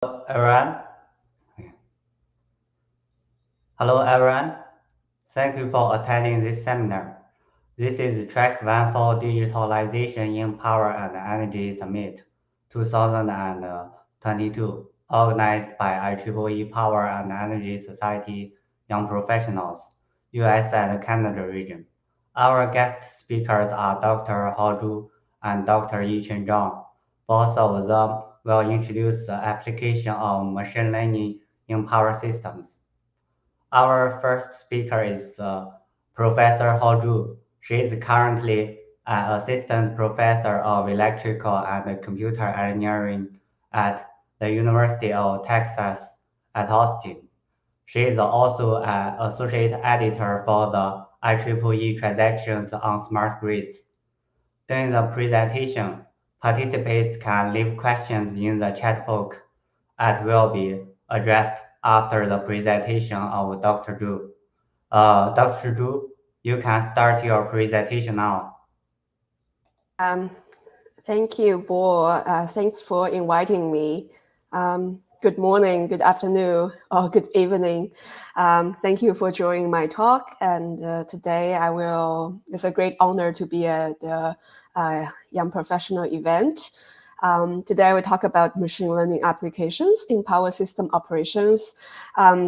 Everyone. Hello, everyone. Thank you for attending this seminar. This is track 1 for Digitalization in Power and Energy Summit 2022, organized by IEEE Power and Energy Society Young Professionals, US and Canada region. Our guest speakers are Dr. Hao Zhu and Dr. Yichen Zhang. Both of them will introduce the application of machine learning in power systems. Our first speaker is Professor Hao Zhu. She is currently an assistant professor of electrical and computer engineering at the University of Texas at Austin. She is also an associate editor for the IEEE Transactions on Smart Grids. During the presentation, participants can leave questions in the chat box and will be addressed after the presentation of Dr. Zhu. Dr. Zhu, you can start your presentation now. Thank you, Bo. Thanks for inviting me. Good morning, good afternoon, or good evening. Thank you for joining my talk. And today it's a great honor to be at the Young Professional event. Today I will talk about machine learning applications in power system operations.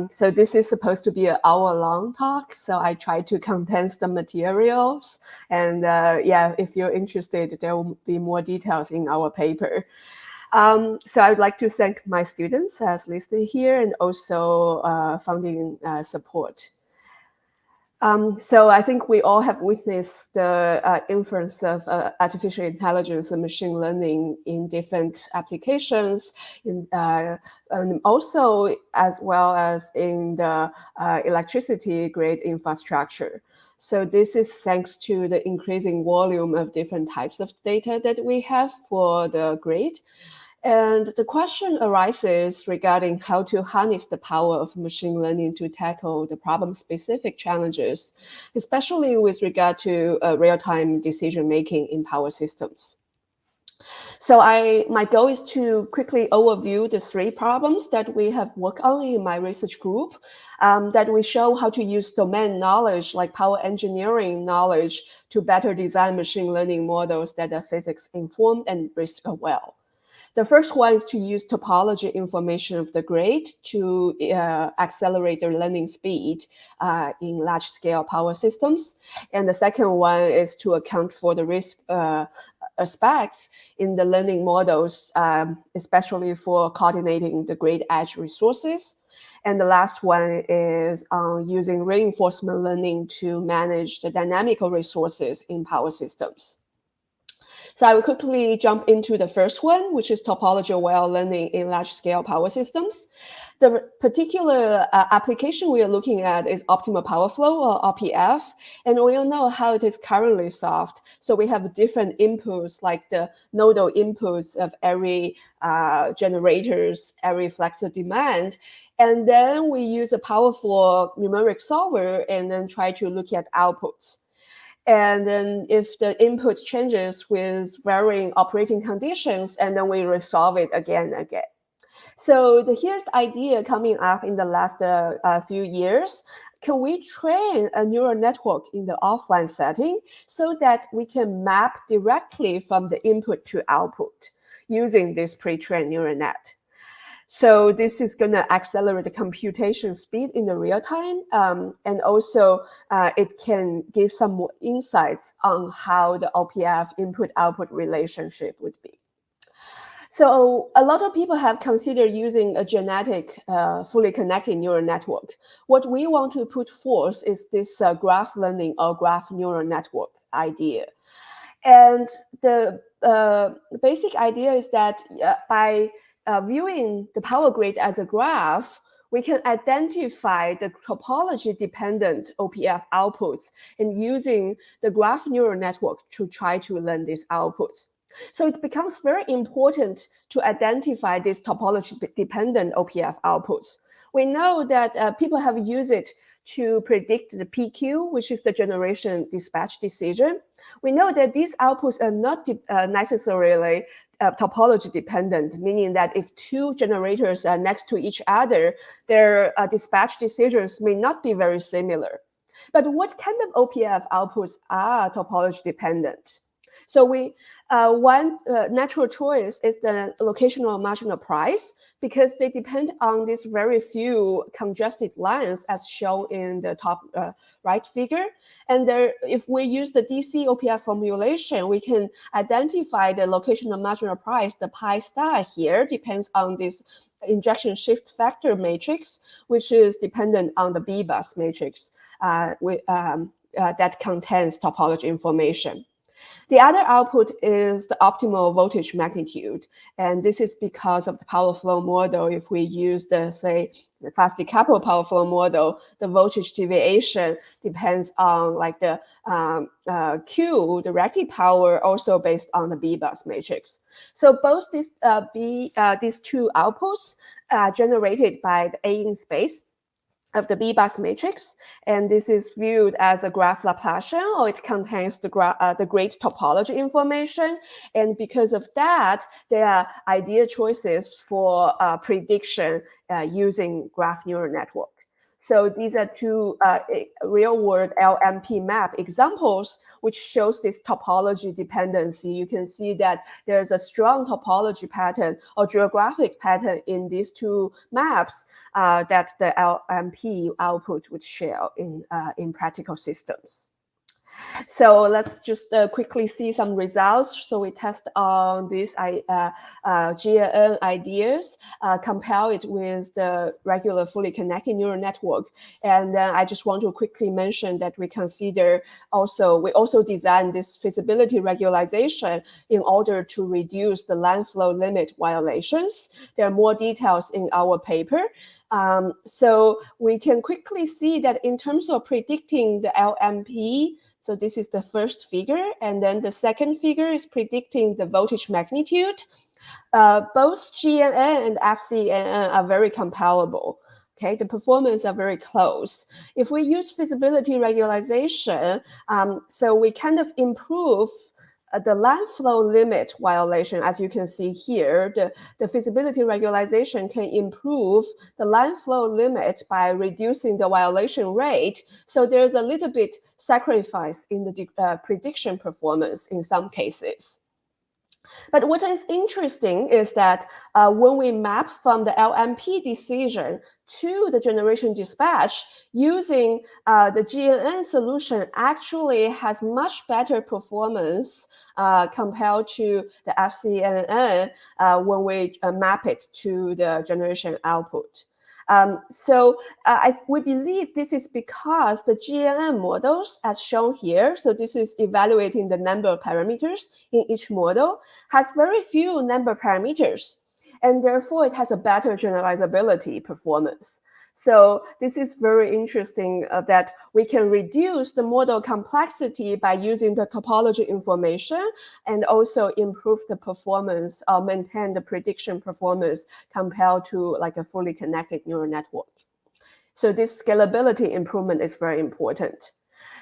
So this is supposed to be an hour-long talk, so I try to condense the materials. And yeah, if you're interested, there will be more details in our paper. So I would like to thank my students as listed here and also funding support. So I think we all have witnessed the influence of artificial intelligence and machine learning in different applications, and also as well as in the electricity grid infrastructure. So this is thanks to the increasing volume of different types of data that we have for the grid. And the question arises regarding how to harness the power of machine learning to tackle the problem-specific challenges, especially with regard to real-time decision-making in power systems. So my goal is to quickly overview the 3 problems that we have worked on in my research group, that we show how to use domain knowledge like power engineering knowledge to better design machine learning models that are physics-informed and risk-aware. The first one is to use topology information of the grid to accelerate the learning speed in large-scale power systems. And the second one is to account for the risk aspects in the learning models, especially for coordinating the grid edge resources. And the last one is using reinforcement learning to manage the dynamical resources in power systems. So I will quickly jump into the first one, which is topology-aware learning in large-scale power systems. The particular application we are looking at is optimal power flow, or OPF, and we all know how it is currently solved. So we have different inputs, like the nodal inputs of every generators, every flexor demand, and then we use a powerful numeric solver and then try to look at outputs. And then if the input changes with varying operating conditions, and then we resolve it again and again. So here's the idea coming up in the last few years. Can we train a neural network in the offline setting so that we can map directly from the input to output using this pre-trained neural net? So this is going to accelerate the computation speed in the real time. And also it can give some more insights on how the OPF input-output relationship would be. So a lot of people have considered using a genetic fully connected neural network. What we want to put forth is this graph learning or graph neural network idea. And the basic idea is that by viewing the power grid as a graph, we can identify the topology-dependent OPF outputs and using the graph neural network to try to learn these outputs. So it becomes very important to identify these topology-dependent OPF outputs. We know that people have used it to predict the PQ, which is the generation dispatch decision. We know that these outputs are not necessarily topology dependent, meaning that if two generators are next to each other, their dispatch decisions may not be very similar. But what kind of OPF outputs are topology dependent? So one natural choice is the locational marginal price, because they depend on these very few congested lines as shown in the top right figure. And if we use the DC OPF formulation, we can identify the locational marginal price, the pi star here, depends on this injection shift factor matrix, which is dependent on the B-bus matrix that contains topology information. The other output is the optimal voltage magnitude. And this is because of the power flow model. If we use the fast decoupled power flow model, the voltage deviation depends on like the Q, the reactive power, also based on the B-bus matrix. So both these two outputs are generated by the A in space of the B-bus matrix, and this is viewed as a graph Laplacian, or it contains the great topology information. And because of that, there are ideal choices for prediction using graph neural network. So these are two real-world LMP map examples, which shows this topology dependency. You can see that there's a strong topology pattern or geographic pattern in these two maps that the LMP output would share in practical systems. So let's just quickly see some results. So we test on these GNN ideas, compare it with the regular fully connected neural network. And then I just want to quickly mention that we also designed this feasibility regularization in order to reduce the line flow limit violations. There are more details in our paper. So we can quickly see that in terms of predicting the LMP, so this is the first figure, and then the second figure is predicting the voltage magnitude. Both GNN and FCNN are very comparable. Okay, the performance are very close. If we use feasibility regularization, so we kind of improve the line flow limit violation. As you can see here, the feasibility regularization can improve the line flow limit by reducing the violation rate. So there's a little bit sacrifice in the prediction performance in some cases. But what is interesting is that when we map from the LMP decision to the generation dispatch, using the GNN solution actually has much better performance compared to the FCNN when we map it to the generation output. We believe this is because the GNN models, as shown here, so this is evaluating the number of parameters in each model, has very few number parameters, and therefore it has a better generalizability performance. So this is very interesting that we can reduce the model complexity by using the topology information and also improve the performance or maintain the prediction performance compared to like a fully connected neural network. So this scalability improvement is very important.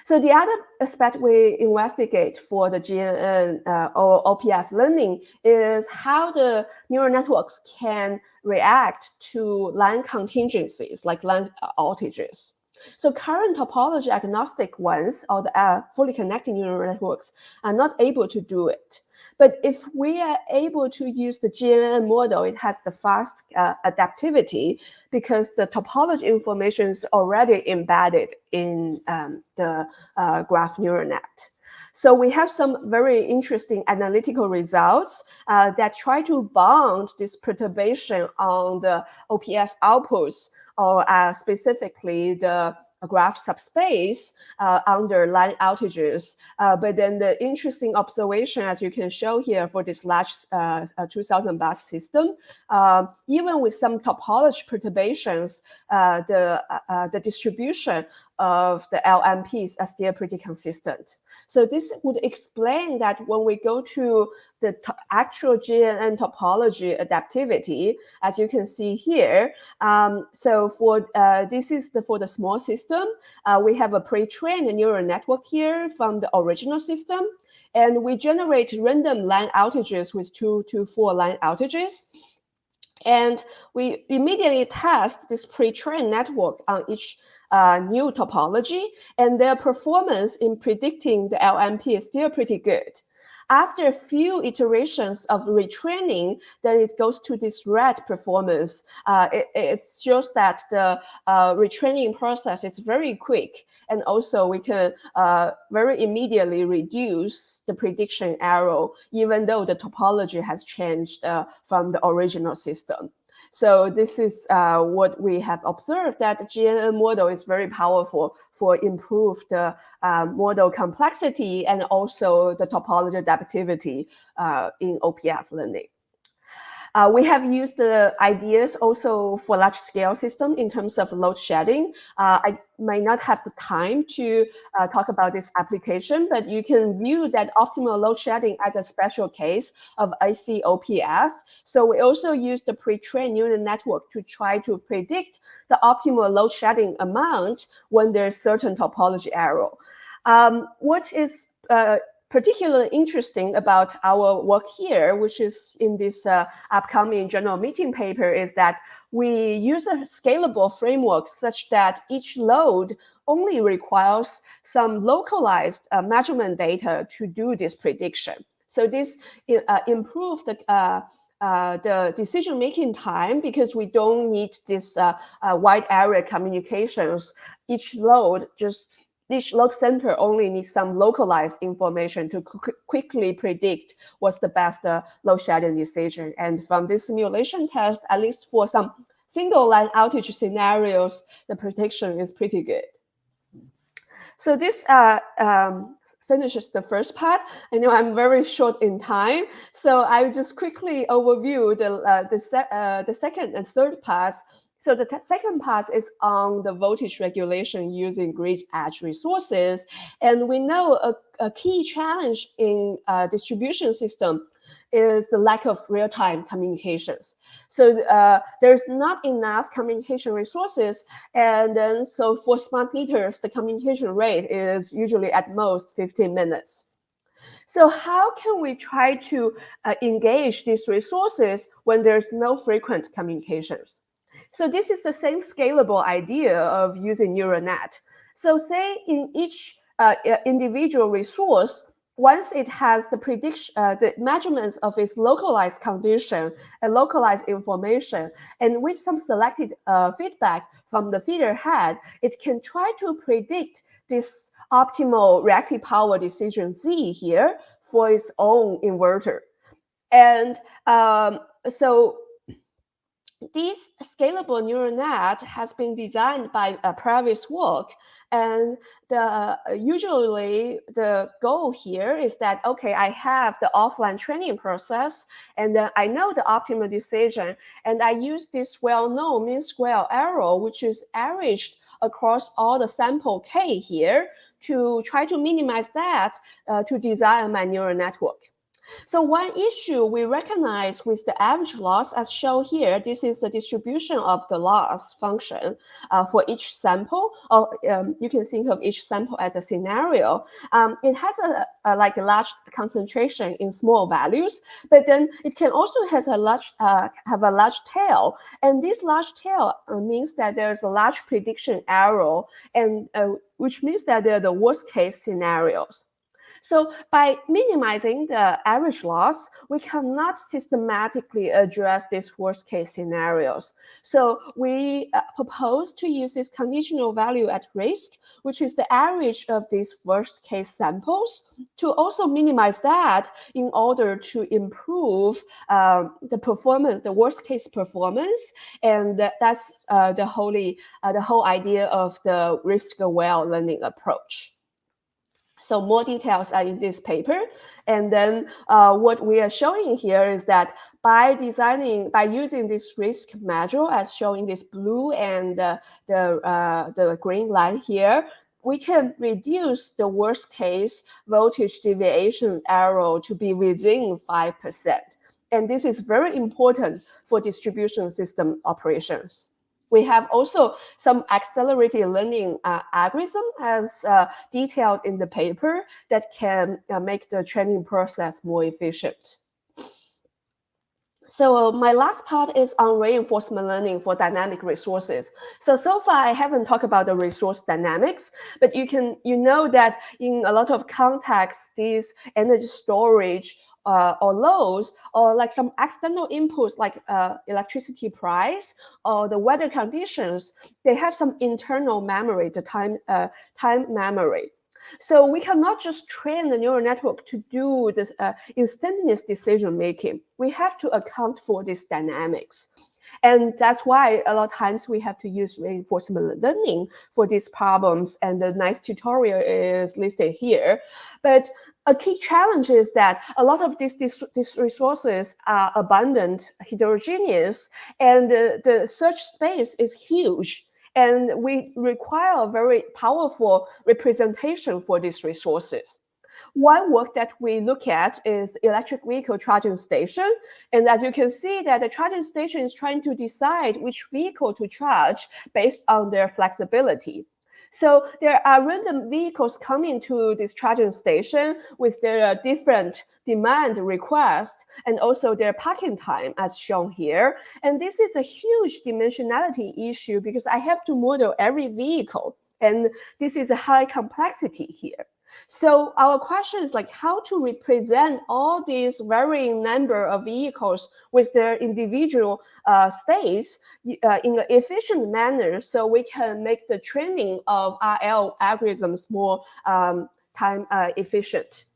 So the other aspect we investigate for the GNN or OPF learning is how the neural networks can react to line contingencies, like line outages. So current topology agnostic ones, or the fully connected neural networks, are not able to do it. But if we are able to use the GNN model, it has the fast adaptivity because the topology information is already embedded in the graph neural net. So we have some very interesting analytical results that try to bound this perturbation on the OPF outputs, or specifically the graph subspace under line outages. But then the interesting observation, as you can show here for this large 2000 bus system, even with some topology perturbations, the distribution of the LMPs are still pretty consistent. So this would explain that when we go to the actual GNN topology adaptivity, as you can see here, so for this is for the small system, we have a pre-trained neural network here from the original system, and we generate random line outages with 2 to 4 line outages. And we immediately test this pre-trained network on each new topology, and their performance in predicting the LMP is still pretty good. After a few iterations of retraining, then it goes to this red performance. It shows that the retraining process is very quick, and also we can very immediately reduce the prediction error, even though the topology has changed from the original system. So this is what we have observed, that the GNN model is very powerful for improved model complexity and also the topology adaptivity in OPF learning. We have used the ideas also for large-scale system in terms of load shedding. I may not have the time to talk about this application, but you can view that optimal load shedding as a special case of ICOPF. So we also use the pre-trained neural network to try to predict the optimal load shedding amount when there's certain topology error. What is particularly interesting about our work here, which is in this upcoming journal meeting paper, is that we use a scalable framework such that each load only requires some localized measurement data to do this prediction. So this improved the decision-making time, because we don't need this wide area communications. Each load center only needs some localized information to quickly predict what's the best load shedding decision. And from this simulation test, at least for some single line outage scenarios, the prediction is pretty good. So this finishes the first part. I know I'm very short in time, so I will just quickly overview the second and third parts. So the second part is on the voltage regulation using grid edge resources. And we know a key challenge in distribution system is the lack of real-time communications. So there's not enough communication resources. And then so for smart meters, the communication rate is usually at most 15 minutes. So how can we try to engage these resources when there's no frequent communications? So this is the same scalable idea of using neural net. So say in each individual resource, once it has the prediction, the measurements of its localized condition and localized information, and with some selected feedback from the feeder head, it can try to predict this optimal reactive power decision Z here for its own inverter. And so this scalable neural net has been designed by a previous work, and usually the goal here is that, okay, I have the offline training process, and then I know the optimal decision, and I use this well-known mean square error, which is averaged across all the sample K here, to try to minimize that to design my neural network. So one issue we recognize with the average loss, as shown here, this is the distribution of the loss function for each sample. Or you can think of each sample as a scenario. It has a large concentration in small values, but then it can also have a large tail. And this large tail means that there's a large prediction error, and which means that they're the worst case scenarios. So by minimizing the average loss, we cannot systematically address these worst case scenarios. So we propose to use this conditional value at risk, which is the average of these worst case samples, to also minimize that in order to improve the performance, the worst case performance. And that's the whole idea of the risk-aware learning approach. So more details are in this paper. And then what we are showing here is that by using this risk module as shown in this blue and the green line here, we can reduce the worst case voltage deviation error to be within 5%. And this is very important for distribution system operations. We have also some accelerated learning algorithm as detailed in the paper that can make the training process more efficient. So my last part is on reinforcement learning for dynamic resources. So far I haven't talked about the resource dynamics, but you know that in a lot of contexts, these energy storage or loads or like some external inputs like electricity price or the weather conditions, they have some internal memory, the time memory. So we cannot just train the neural network to do this instantaneous decision making. We have to account for these dynamics. And that's why a lot of times we have to use reinforcement learning for these problems. And the nice tutorial is listed here. But a key challenge is that a lot of these resources are abundant, heterogeneous, and the search space is huge. And we require a very powerful representation for these resources. One work that we look at is electric vehicle charging station. And as you can see that the charging station is trying to decide which vehicle to charge based on their flexibility. So there are random vehicles coming to this charging station with their different demand requests and also their parking time as shown here. And this is a huge dimensionality issue because I have to model every vehicle. And this is a high complexity here. So our question is like how to represent all these varying number of vehicles with their individual states in an efficient manner so we can make the training of RL algorithms more time efficient.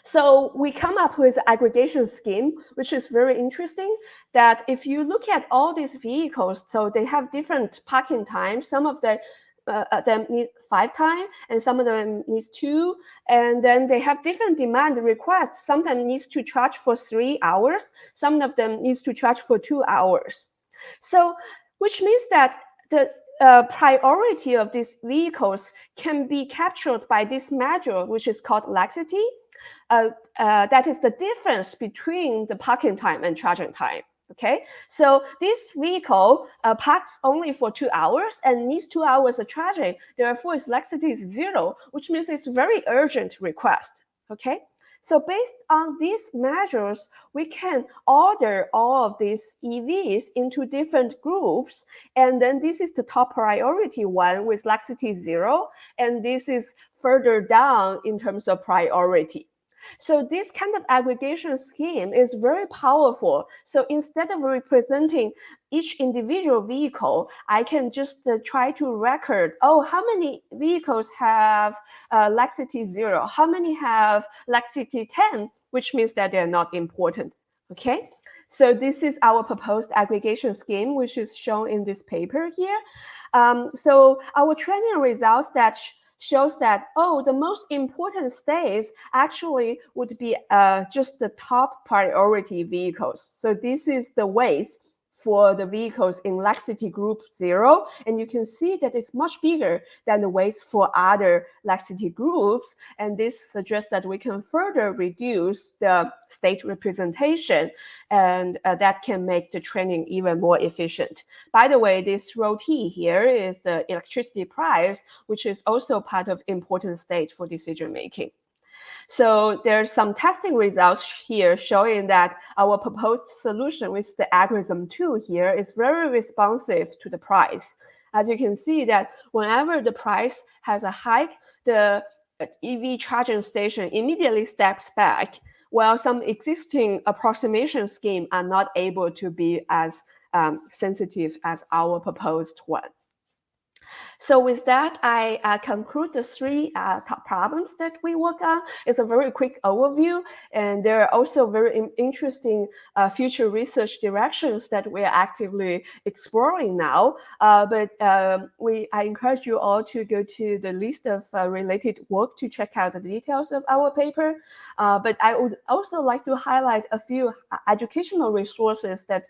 So we come up with an aggregation scheme, which is very interesting, that if you look at all these vehicles, so they have different parking times, some of them need 5 times, and some of them needs 2, and then they have different demand requests. Sometimes needs to charge for 3 hours, some of them needs to charge for 2 hours. So, which means that the priority of these vehicles can be captured by this measure, which is called laxity. That is the difference between the parking time and charging time. Okay, so this vehicle parks only for 2 hours and needs 2 hours of charging. Therefore, its laxity is 0, which means it's a very urgent request. Okay, so based on these measures, we can order all of these EVs into different groups. And then this is the top priority one with laxity 0. And this is further down in terms of priority. So this kind of aggregation scheme is very powerful. So instead of representing each individual vehicle, I can just try to record, oh, how many vehicles have laxity 0? How many have laxity 10, which means that they're not important, okay? So this is our proposed aggregation scheme, which is shown in this paper here. So our training results that shows that, oh, the most important states actually would be just the top priority vehicles. So this is the weights for the vehicles in laxity group 0. And you can see that it's much bigger than the weights for other laxity groups. And this suggests that we can further reduce the state representation, and that can make the training even more efficient. By the way, this rho t here is the electricity price, which is also part of important state for decision making. So there's some testing results here showing that our proposed solution with the algorithm 2 here is very responsive to the price. As you can see that whenever the price has a hike, the EV charging station immediately steps back, while some existing approximation scheme are not able to be as sensitive as our proposed one. So with that, I conclude the three top problems that we work on. It's a very quick overview, and there are also very interesting future research directions that we are actively exploring now. I encourage you all to go to the list of related work to check out the details of our paper. But I would also like to highlight a few educational resources that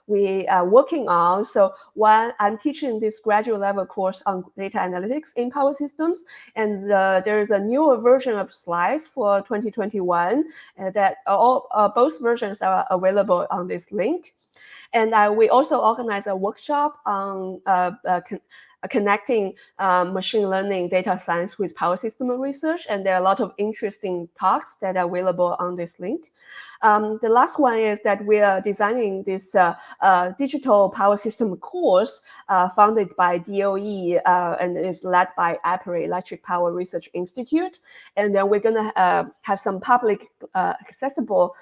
we are working on. So one, I'm teaching this graduate level course on data analytics in power systems, and there is a newer version of slides for 2021 that both versions are available on this link. And we also organize a workshop on connecting machine learning data science with power system research, and there are a lot of interesting talks that are available on this link. The last one is that we are designing this digital power system course funded by DOE and is led by APRI, Electric Power Research Institute. And then we're going to have some public accessible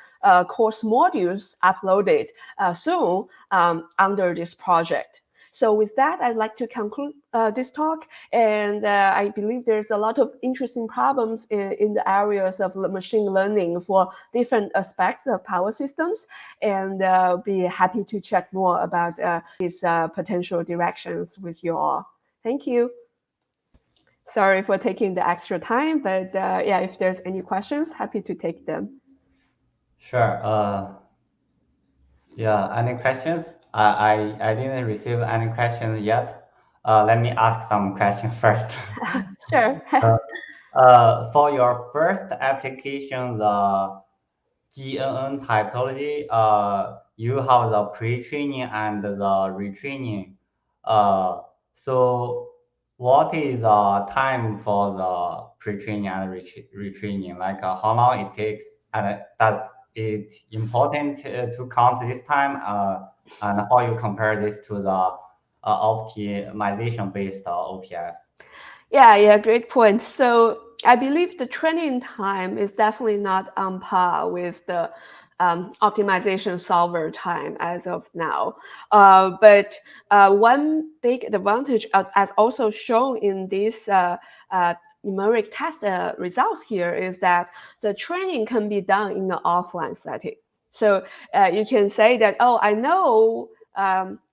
course modules uploaded soon under this project. So with that, I'd like to conclude this talk. And I believe there's a lot of interesting problems in the areas of machine learning for different aspects of power systems. And be happy to chat more about these potential directions with you all. Thank you. Sorry for taking the extra time, but yeah, if there's any questions, happy to take them. Sure. Yeah, any questions? I didn't receive any questions yet. Let me ask some questions first. Sure. For your first application, the GNN typology, you have the pre-training and the retraining. So what is the time for the pre-training and retraining? Like how long it takes, and does it important to count this time? And how you compare this to the optimization-based OPF? Yeah, great point. So I believe the training time is definitely not on par with the optimization solver time as of now. But one big advantage, as also shown in this numeric test results here, is that the training can be done in an offline setting. So you can say that, oh, I know,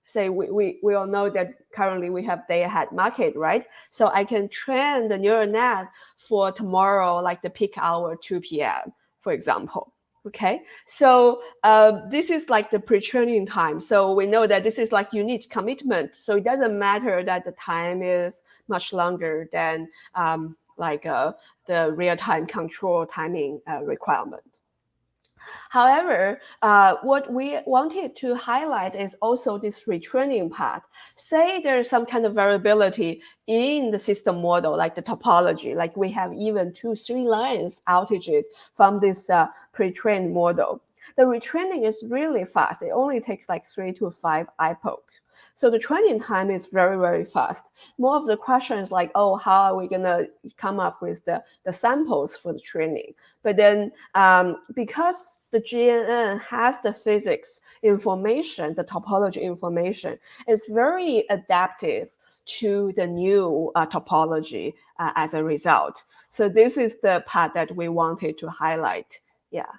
say we all know that currently we have day ahead market, right? So I can train the neural net for tomorrow, like the peak hour, 2 p.m., for example. Okay, so this is like the pre-training time. So we know that this is like unique commitment. So it doesn't matter that the time is much longer than the real-time control timing requirement. However, what we wanted to highlight is also this retraining part. Say there's some kind of variability in the system model, like the topology, like we have even 2-3 lines outages from this pre-trained model. The retraining is really fast. It only takes like 3 to 5 epochs. So the training time is very, very fast. More of the question is like, oh, how are we going to come up with the samples for the training? But then because the GNN has the physics information, the topology information, it's very adaptive to the new topology as a result. So this is the part that we wanted to highlight. Yeah.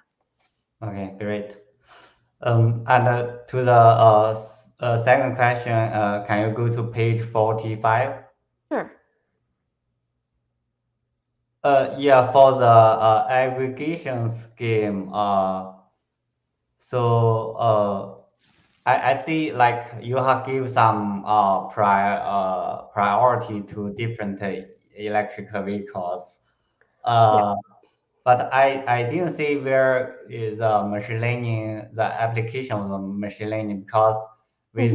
Okay, great. And to the second question, can you go to page 45? Sure. Yeah, for the aggregation scheme, I see like you have give some priority to different electric vehicles. Yeah. But I didn't see where is machine learning, the application of the machine learning, because with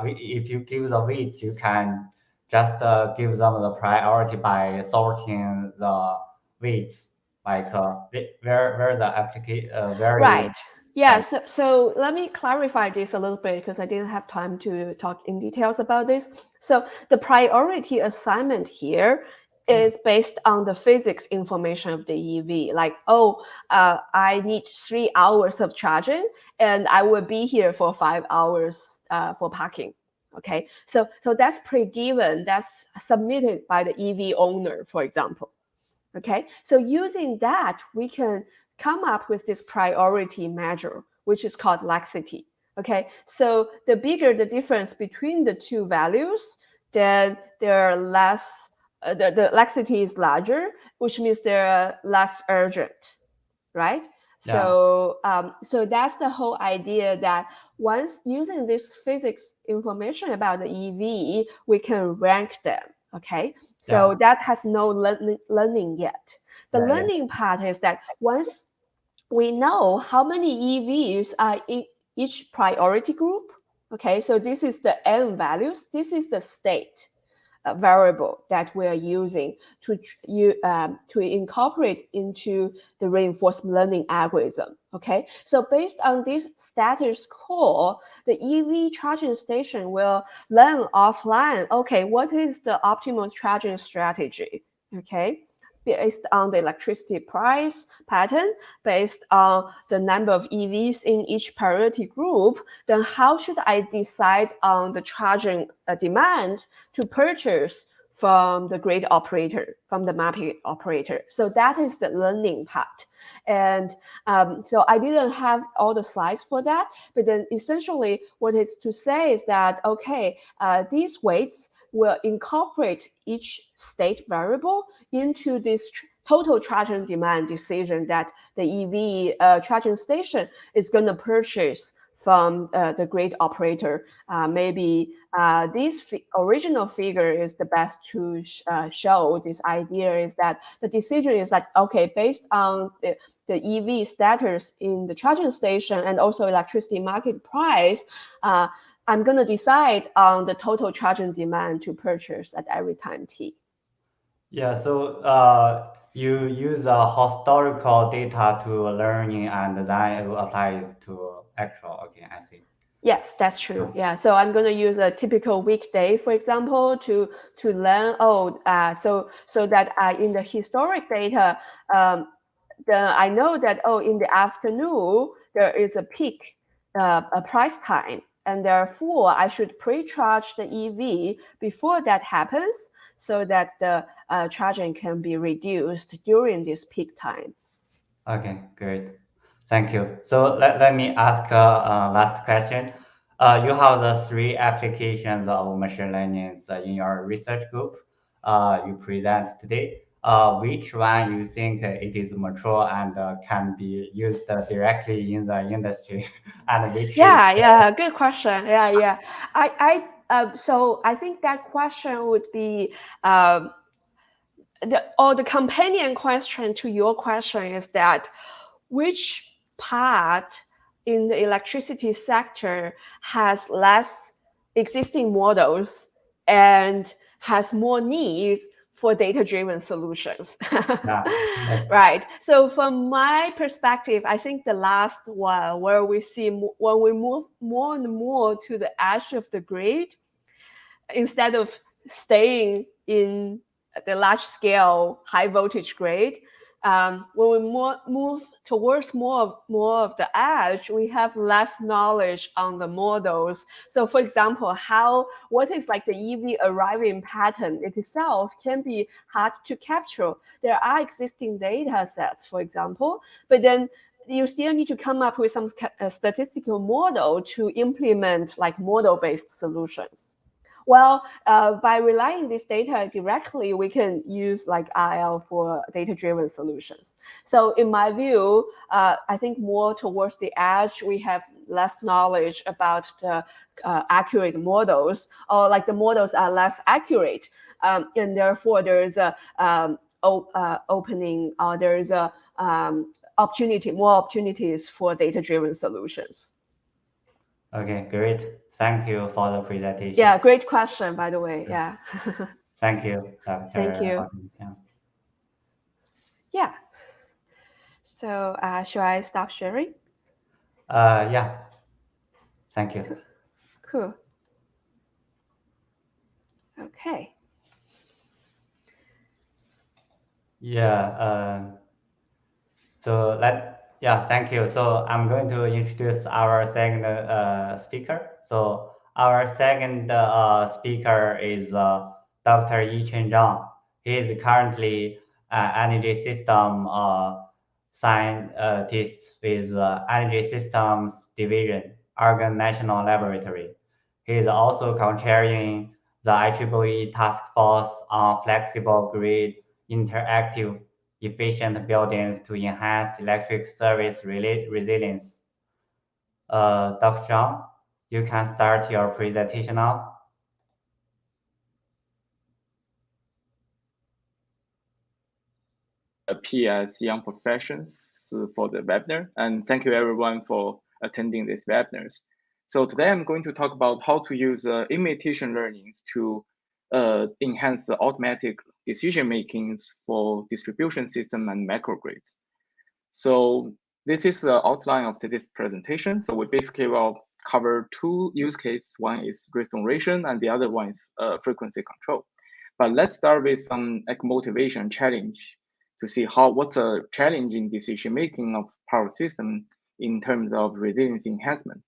if you give the weights, you can just give them the priority by sorting the weights, like where the application where you Right. Yeah, like. so let me clarify this a little bit because I didn't have time to talk in details about this. So the priority assignment here is based on the physics information of the EV. Like, oh, I need 3 hours of charging and I will be here for 5 hours for parking. Okay, so that's pre-given, that's submitted by the EV owner, for example. Okay, so using that, we can come up with this priority measure, which is called laxity. Okay, so the bigger the difference between the two values, then they're less, the laxity is larger, which means they're less urgent, right? Yeah. So that's the whole idea, that once using this physics information about the EV, we can rank them. Okay, so Yeah. that has no learning yet. The Yeah. learning part is that once we know how many EVs are in each priority group, okay, so this is the N values, this is the state variable that we are using to incorporate into the reinforcement learning algorithm. Okay, so based on this status quo, the EV charging station will learn offline, okay, what is the optimal charging strategy? Okay, based on the electricity price pattern, based on the number of EVs in each priority group, then how should I decide on the charging demand to purchase from the grid operator, from the mapping operator? So that is the learning part. And so I didn't have all the slides for that, but then essentially what it's to say is that, okay, these weights will incorporate each state variable into this total charging demand decision that the EV charging station is going to purchase from the grid operator. Maybe this original figure is the best to show this idea, is that the decision is that, okay, based on the EV status in the charging station and also electricity market price, I'm going to decide on the total charging demand to purchase at every time t. Yeah. So you use historical data to learning and then you apply it to actual. Okay, I see. Yes, that's true. Yeah, so I'm going to use a typical weekday, for example, to learn. So that in the historic data, I know that in the afternoon there is a peak, a price time, and therefore I should pre-charge the EV before that happens, so that the charging can be reduced during this peak time. Okay, great. Thank you. So let me ask last question. You have the three applications of machine learning in your research group you present today. Which one you think it is mature and can be used directly in the industry, and which is Yeah, good question. Yeah. So I think that question would be the companion question to your question is that which part in the electricity sector has less existing models and has more needs for data-driven solutions. yeah, Right. So from my perspective, I think the last one, where we see when we move more and more to the edge of the grid, instead of staying in the large scale high voltage grid, when we move towards more of the edge, we have less knowledge on the models. So for example, what is like the EV arriving pattern itself can be hard to capture. There are existing data sets, for example, but then you still need to come up with some statistical model to implement like model-based solutions. Well, by relying this data directly, we can use like RL for data-driven solutions. So in my view, I think more towards the edge, we have less knowledge about the accurate models, or like the models are less accurate. And therefore there is a opening, or there is a more opportunities for data-driven solutions. Okay, great. Thank you for the presentation. Yeah, great question, by the way. Yeah. Thank you, Dr. Thank you. Yeah. Yeah. So should I stop sharing? Yeah. Thank you. Cool. Okay. Yeah. Thank you. So I'm going to introduce our second speaker. So Our second speaker is Dr. Yichen Zhang. He is currently an energy system scientist with Energy Systems Division, Argonne National Laboratory. He is also co-chairing the IEEE Task Force on Flexible Grid Interactive Efficient Buildings to enhance electric service resilience. Dr. Zhang, you can start your presentation now. PES Young Professions for the webinar, and thank you everyone for attending this webinar. So today I'm going to talk about how to use imitation learning to enhance the automatic decision makings for distribution system and microgrids. So this is the outline of this presentation. So we basically will cover two use cases. One is restoration and the other one is frequency control. But let's start with some motivation challenge to see what's a challenging decision making of power system in terms of resilience enhancement.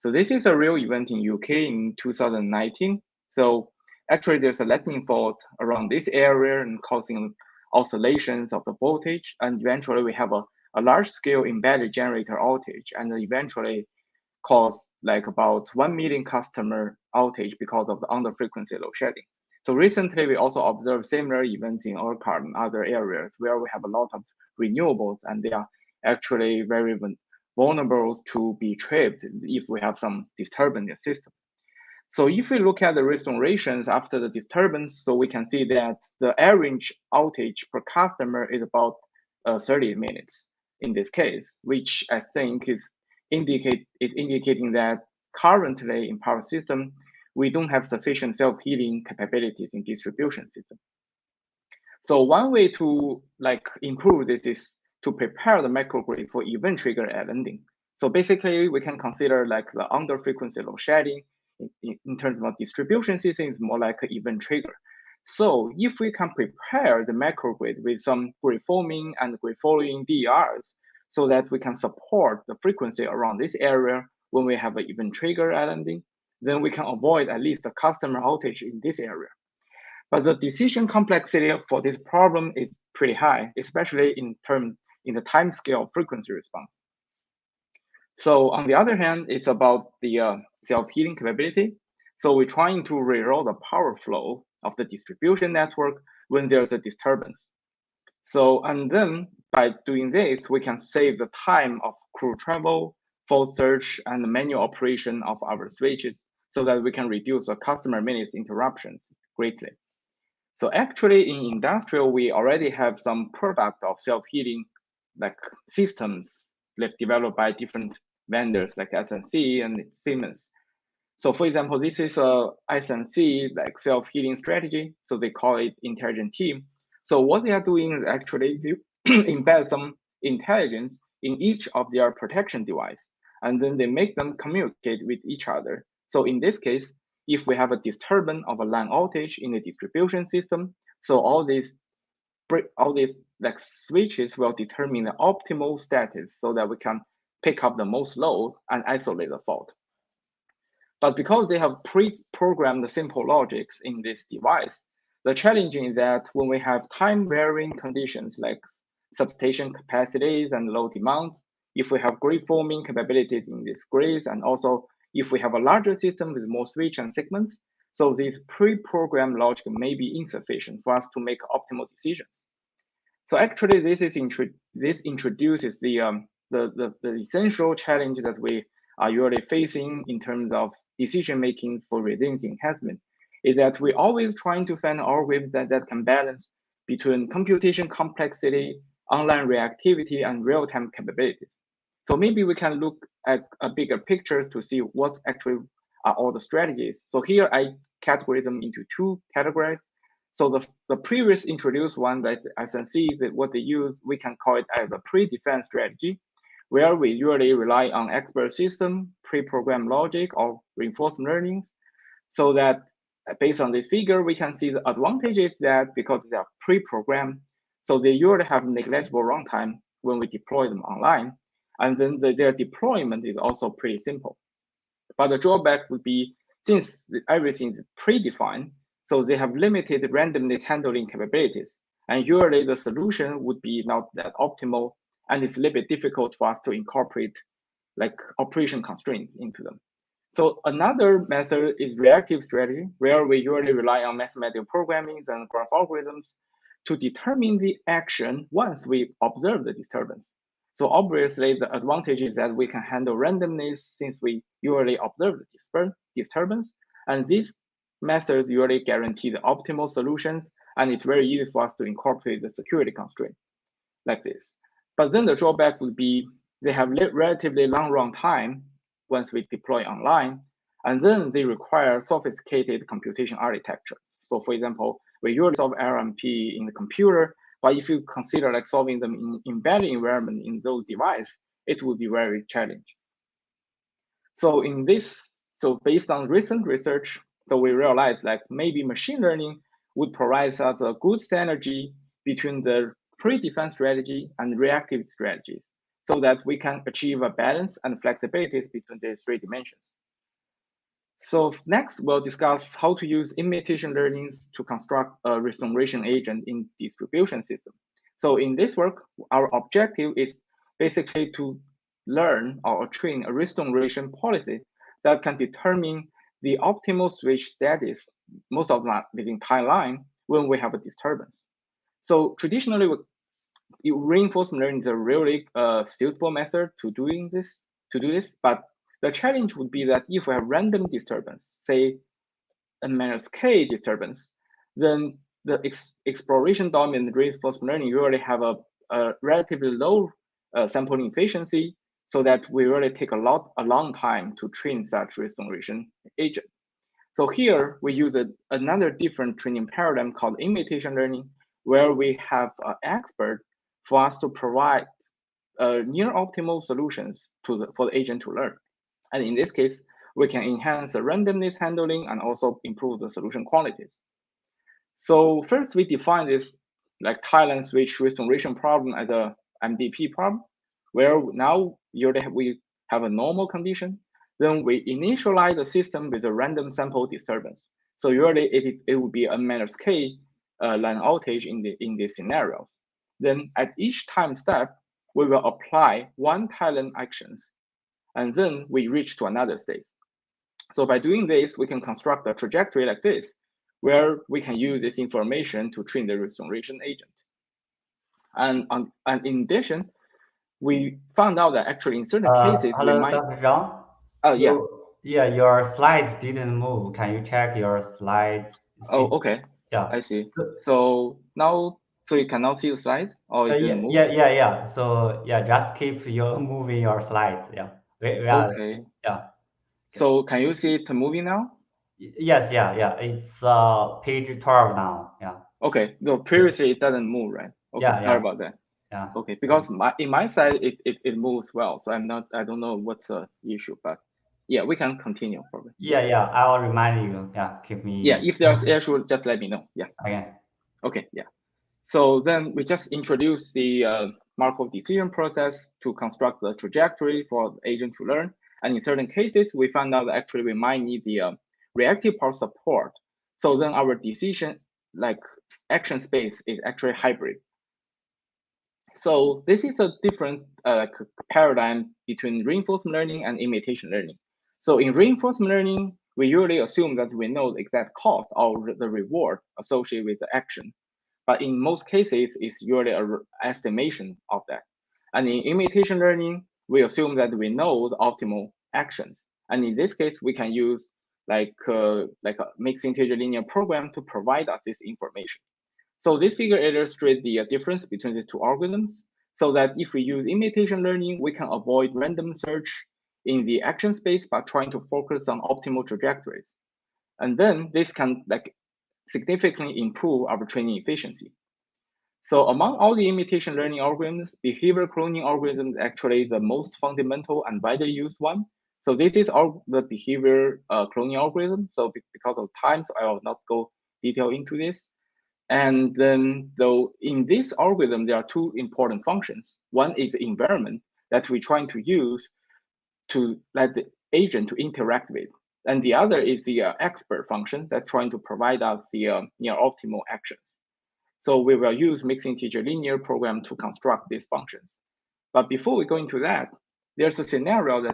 So this is a real event in UK in 2019. So actually there's a lightning fault around this area and causing oscillations of the voltage. And eventually we have a large scale embedded generator outage and eventually caused like about 1 million customer outage because of the under frequency load shedding. So recently we also observed similar events in Argonne and other areas where we have a lot of renewables and they are actually very vulnerable to be tripped if we have some disturbance in the system. So if we look at the restorations after the disturbance, so we can see that the average outage per customer is about 30 minutes in this case, which I think is indicating that currently in power system, we don't have sufficient self-healing capabilities in distribution system. So one way to improve this is to prepare the microgrid for event trigger ending. So basically we can consider the under frequency load shedding in terms of distribution system is more like an event trigger. So if we can prepare the microgrid with some grid forming and grid following DERs so that we can support the frequency around this area when we have an event trigger ending, then we can avoid at least the customer outage in this area. But the decision complexity for this problem is pretty high, especially in the time scale of frequency response. So on the other hand, it's about the self-healing capability. So we're trying to reroute the power flow of the distribution network when there's a disturbance. So, and then by doing this, we can save the time of crew travel, fault search, and the manual operation of our switches so that we can reduce the customer minutes interruptions greatly. So actually in industrial, we already have some product of self-healing systems developed by different vendors like SNC and Siemens. So for example, this is a SNC self-healing strategy. So they call it intelligent team. So what they are doing is actually to embed some intelligence in each of their protection device, and then they make them communicate with each other. So in this case, if we have a disturbance of a line outage in the distribution system, so all these switches will determine the optimal status so that we can pick up the most load and isolate the fault. But because they have pre-programmed the simple logics in this device, the challenge is that when we have time-varying conditions like substation capacities and load demands, if we have grid forming capabilities in these grids, and also if we have a larger system with more switch and segments, so this pre-programmed logic may be insufficient for us to make optimal decisions. So actually, this introduces the essential challenge that we are usually facing in terms of decision making for resilience enhancement, is that we're always trying to find algorithms that can balance between computation complexity, online reactivity, and real-time capabilities. So maybe we can look at a bigger picture to see what actually are all the strategies. So here I categorize them into two categories. So the previous introduced one that SNC, that what they use, we can call it as a pre-defense strategy, where we usually rely on expert system, pre-programmed logic, or reinforcement learnings, so that based on this figure, we can see the advantages that because they are pre-programmed, so they usually have negligible runtime when we deploy them online, and then their deployment is also pretty simple. But the drawback would be since everything is predefined, so they have limited randomness handling capabilities. And usually the solution would be not that optimal, and it's a little bit difficult for us to incorporate like operation constraints into them. So another method is reactive strategy, where we usually rely on mathematical programming and graph algorithms to determine the action once we observe the disturbance. So obviously the advantage is that we can handle randomness since we usually observe the disturbance, and these methods usually guarantee the optimal solutions, and it's very easy for us to incorporate the security constraint like this. But then the drawback would be they have relatively long runtime once we deploy online, and then they require sophisticated computation architecture. So for example, we usually solve RMP in the computer, but if you consider like solving them in embedded environment in those devices, it would be very challenging. So based on recent research, so we realized like maybe machine learning would provide us a good synergy between the predefined strategy and reactive strategies, so that we can achieve a balance and flexibility between these three dimensions. So next, we'll discuss how to use imitation learnings to construct a restoration agent in distribution system. So in this work, our objective is basically to learn or train a restoration policy that can determine the optimal switch status most of the entire line when we have a disturbance. So traditionally, reinforcement learning is a really suitable method to do this, but the challenge would be that if we have random disturbance, say a -k disturbance, then the exploration dominant reinforcement learning usually have a relatively low sampling efficiency, so that we really take a long time to train such restoration agent. So here we use another different training paradigm called imitation learning, where we have an expert for us to provide near optimal solutions for the agent to learn. And in this case, we can enhance the randomness handling and also improve the solution qualities. So first, we define this like Thailand switch restoration problem as a MDP problem, where now we have a normal condition. Then we initialize the system with a random sample disturbance. So usually it would be a -k line outage in these scenarios. Then at each time step, we will apply one Thailand actions, and then we reach to another state. So by doing this, we can construct a trajectory like this, where we can use this information to train the restoration agent. And in addition, we found out that actually in certain cases, hello, we might. Dr. Zhang. Oh, yeah. Yeah, your slides didn't move. Can you check your slides? Oh, okay. Yeah. I see. So now, so you can now see the slides, or it didn't move? Yeah. So yeah, just keep moving your slides. Yeah. Okay. Yeah. So can you see it moving now? Yes. Yeah. It's page 12 now. Yeah. Okay. No, previously it doesn't move, right? Okay. Yeah. Sorry about that. Yeah. Okay, because in my side it moves well, so I don't know what's the issue, but yeah, we can continue probably. Yeah. I'll remind you. Yeah. Keep me. Yeah, if there's issue, just let me know. Yeah. Okay. Okay. Yeah. So then we just introduce the Markov decision process to construct the trajectory for the agent to learn. And in certain cases, we found out that actually we might need the reactive part support. So then our decision, like action space, is actually hybrid. So this is a different paradigm between reinforcement learning and imitation learning. So in reinforcement learning, we usually assume that we know the exact cost or the reward associated with the action. But in most cases, it's usually an estimation of that. And in imitation learning, we assume that we know the optimal actions. And in this case, we can use like a mixed integer linear program to provide us this information. So this figure illustrates the difference between the two algorithms, so that if we use imitation learning, we can avoid random search in the action space by trying to focus on optimal trajectories. And then this can significantly improve our training efficiency. So among all the imitation learning algorithms, behavior cloning algorithm is actually the most fundamental and widely used one. So this is all the behavior cloning algorithm. So because of time, so I will not go detail into this. And then though in this algorithm, there are two important functions. One is the environment that we're trying to use to let the agent to interact with. And the other is the expert function that's trying to provide us the near optimal actions. So we will use mixed integer linear program to construct these functions. But before we go into that, there's a scenario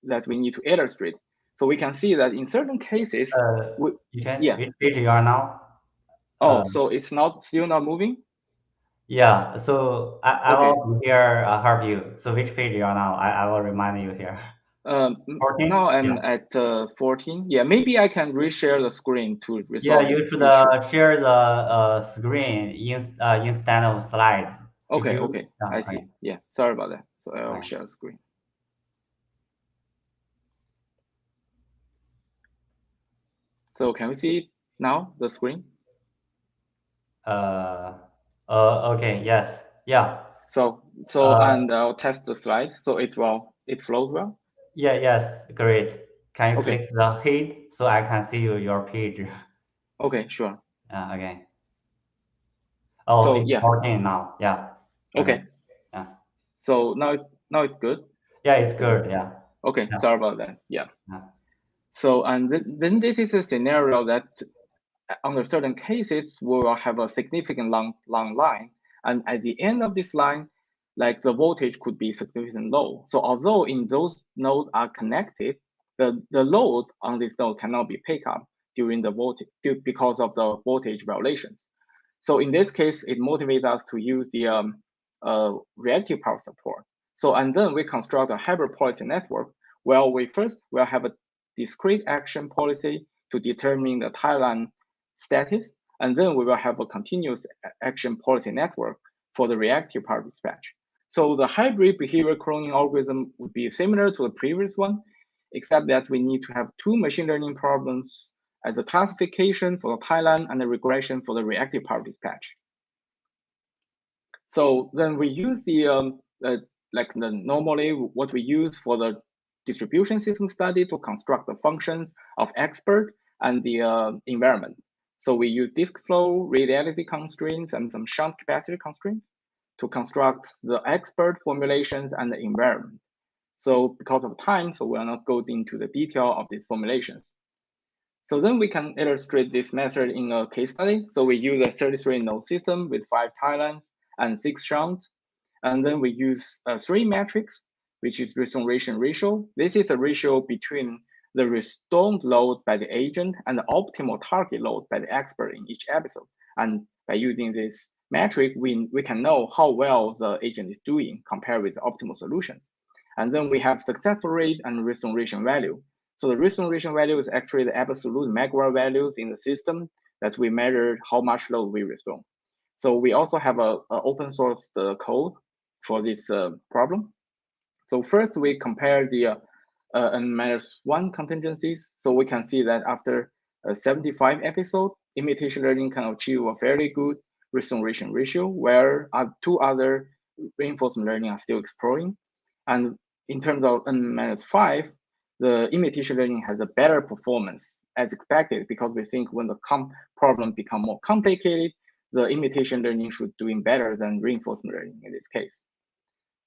that we need to illustrate. So we can see that in certain cases, Yichen, which page you are now? So it's still not moving? Yeah, so I will here help you. So which page you are now? I will remind you here. 14? Now I'm at 14. Yeah, maybe I can reshare the screen to resolve. Yeah, you should share the screen instead of slides. Okay, I see. Yeah, sorry about that. So I'll share the screen. So can we see now the screen? Okay, yes, yeah. So and I'll test the slide. So it flows well. Yeah, yes, great. Can you click the head so I can see your page? Okay, sure. Okay. Oh, so, it's 14 now. Yeah. Okay. Yeah. So now it's good. Yeah, it's good. Yeah. Okay, yeah. Sorry about that. Yeah. So and then this is a scenario that under certain cases we will have a significant long line, and at the end of this line, like the voltage could be significantly low. So although in those nodes are connected, the load on this node cannot be picked up during the voltage because of the voltage violations. So in this case, it motivates us to use the reactive power support. So and then we construct a hybrid policy network where we first will have a discrete action policy to determine the timeline status, and then we will have a continuous action policy network for the reactive power dispatch. So the hybrid behavior cloning algorithm would be similar to the previous one, except that we need to have two machine learning problems as a classification for the timeline and a regression for the reactive power dispatch. So then we use normally what we use for the distribution system study to construct the functions of expert and the environment. So we use disk flow, radiality constraints, and some shunt capacity constraints to construct the expert formulations and the environment. So because of time, so we'll not go into the detail of these formulations. So then we can illustrate this method in a case study. So we use a 33 node system with 5 timelines and 6 shunts. And then we use 3 metrics, which is restoration ratio. This is a ratio between the restored load by the agent and the optimal target load by the expert in each episode. And by using this metric, we can know how well the agent is doing compared with the optimal solutions. And then we have successful rate and restoration value. So the restoration value is actually the absolute megawatt values in the system that we measure how much load we restore. So we also have a open source code for this problem. So first we compare the N-1 contingencies. So we can see that after 75 episodes, imitation learning can achieve a fairly good restoration ratio, where 2 other reinforcement learning are still exploring. And in terms of N-5, the imitation learning has a better performance as expected, because we think when the problem become more complicated, the imitation learning should doing better than reinforcement learning in this case.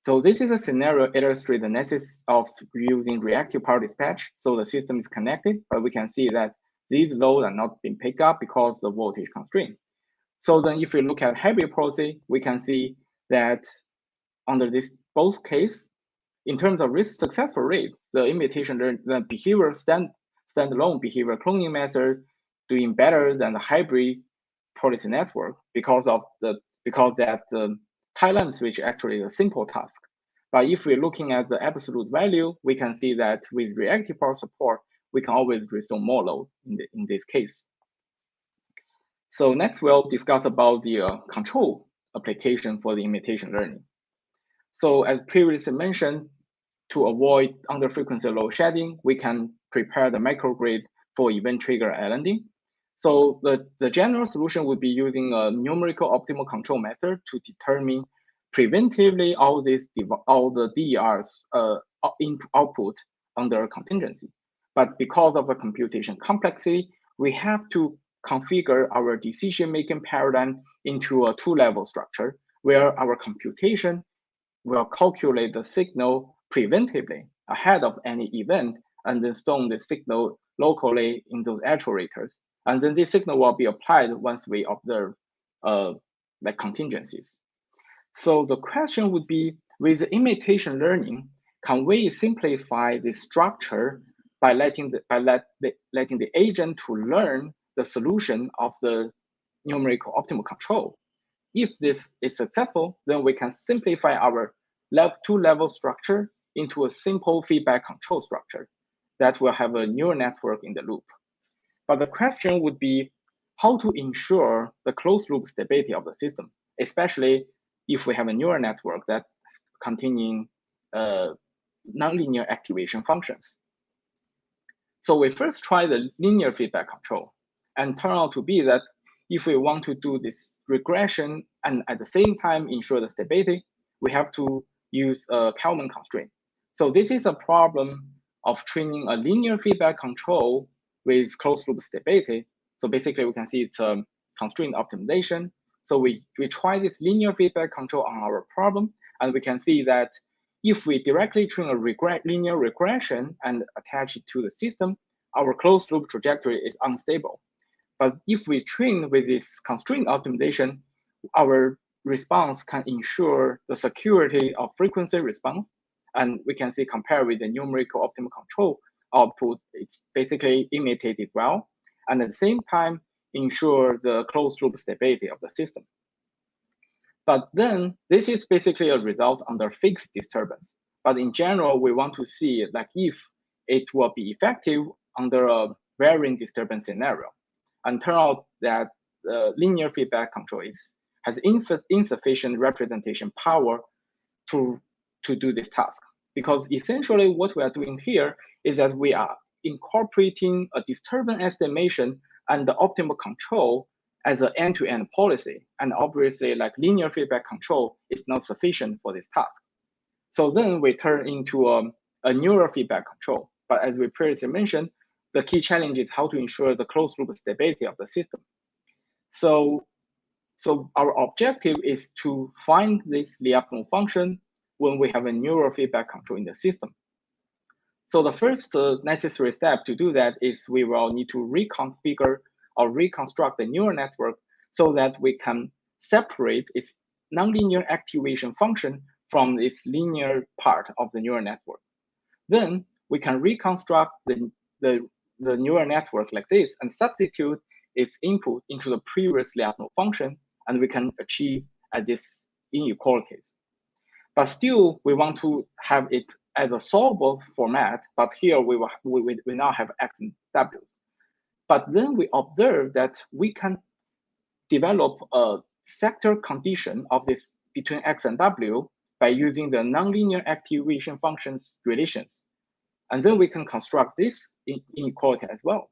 So this is a scenario illustrates the necessity of using reactive power dispatch. So the system is connected, but we can see that these loads are not being picked up because the voltage constraint. So then if we look at hybrid policy, we can see that under this both case, in terms of risk successful rate, the imitation the behavior standalone behavior cloning method doing better than the hybrid policy network because that the timeline switch actually is a simple task. But if we're looking at the absolute value, we can see that with reactive power support, we can always restore more load in this case. So next we'll discuss about the control application for the imitation learning. So as previously mentioned, to avoid under-frequency load shedding, we can prepare the microgrid for event trigger islanding. So the general solution would be using a numerical optimal control method to determine preventively all the DER's output under contingency. But because of the computation complexity, we have to configure our decision-making paradigm into a 2-level structure where our computation will calculate the signal preventively ahead of any event and then store the signal locally in those actuators. And then this signal will be applied once we observe like contingencies. So the question would be, with the imitation learning, can we simplify the structure by letting the agent to learn the solution of the numerical optimal control? If this is successful, then we can simplify our two-level structure into a simple feedback control structure that will have a neural network in the loop. But the question would be how to ensure the closed loop stability of the system, especially if we have a neural network that containing nonlinear activation functions. So we first try the linear feedback control, and turn out to be that if we want to do this regression and at the same time ensure the stability, we have to use a Kalman constraint. So this is a problem of training a linear feedback control with closed loop stability. So basically we can see it's a constraint optimization. So we try this linear feedback control on our problem, and we can see that if we directly train a linear regression and attach it to the system, our closed loop trajectory is unstable. But if we train with this constraint optimization, our response can ensure the security of frequency response. And we can see compared with the numerical optimal control output, it's basically imitated well. And at the same time, ensure the closed loop stability of the system. But then this is basically a result under fixed disturbance. But in general, we want to see like if it will be effective under a varying disturbance scenario. And turn out that linear feedback control has insufficient representation power to do this task. Because essentially what we are doing here is that we are incorporating a disturbance estimation and the optimal control as an end-to-end policy. And obviously like linear feedback control is not sufficient for this task. So then we turn into a neural feedback control. But as we previously mentioned, the key challenge is how to ensure the closed loop stability of the system. So our objective is to find this Lyapunov function when we have a neural feedback control in the system. So the first necessary step to do that is we will need to reconfigure or reconstruct the neural network so that we can separate its nonlinear activation function from its linear part of the neural network. Then we can reconstruct the neural network like this and substitute its input into the previous Lyapunov function, and we can achieve this inequalities. But still, we want to have it as a solvable format, but here we now have X and W. But then we observe that we can develop a sector condition of this between X and W by using the nonlinear activation functions relations. And then we can construct this inequality as well.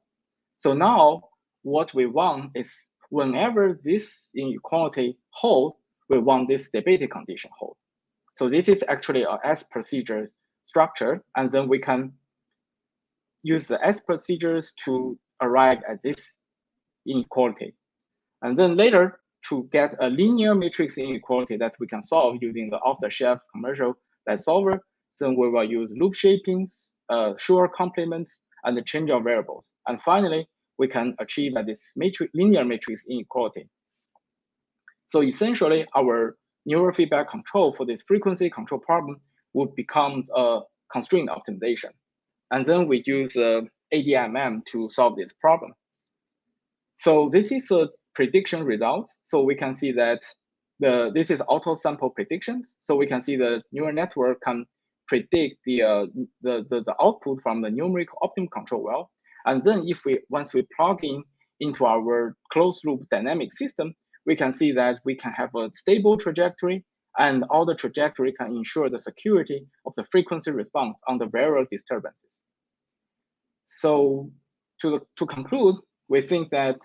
So now what we want is whenever this inequality holds, we want this stability condition hold. So this is actually a S procedure structure, and then we can use the S procedures to arrive at this inequality. And then later, to get a linear matrix inequality that we can solve using the off-the-shelf commercial light solver, then we will use loop shapings, Schur complements, and the change of variables. And finally, we can achieve this linear matrix inequality. So essentially, our neural feedback control for this frequency control problem would become a constraint optimization. And then we use ADMM to solve this problem. So this is a prediction result. So we can see that this is auto sample prediction. So we can see the neural network can predict the output from the numerical optimal control well. And then once we plug in into our closed loop dynamic system, we can see that we can have a stable trajectory, and all the trajectory can ensure the security of the frequency response under various disturbances. So to conclude, we think that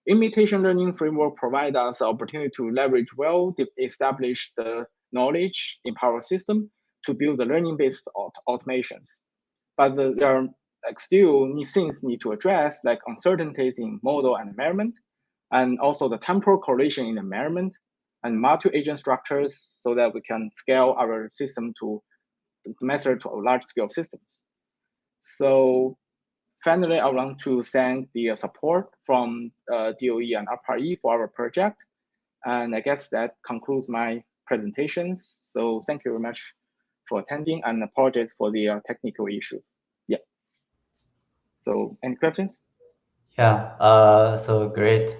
imitation learning framework provides us the opportunity to leverage well-established knowledge in power system to build the learning-based automations. But there are still things need to address, like uncertainties in model and measurement, and also the temporal correlation in the measurement, and multi-agent structures so that we can scale our system to measure to a large-scale systems. So finally, I want to thank the support from DOE and ARPA-E for our project. And I guess that concludes my presentations. So thank you very much for attending, and apologize for the technical issues. Yeah. So any questions? Yeah, so great.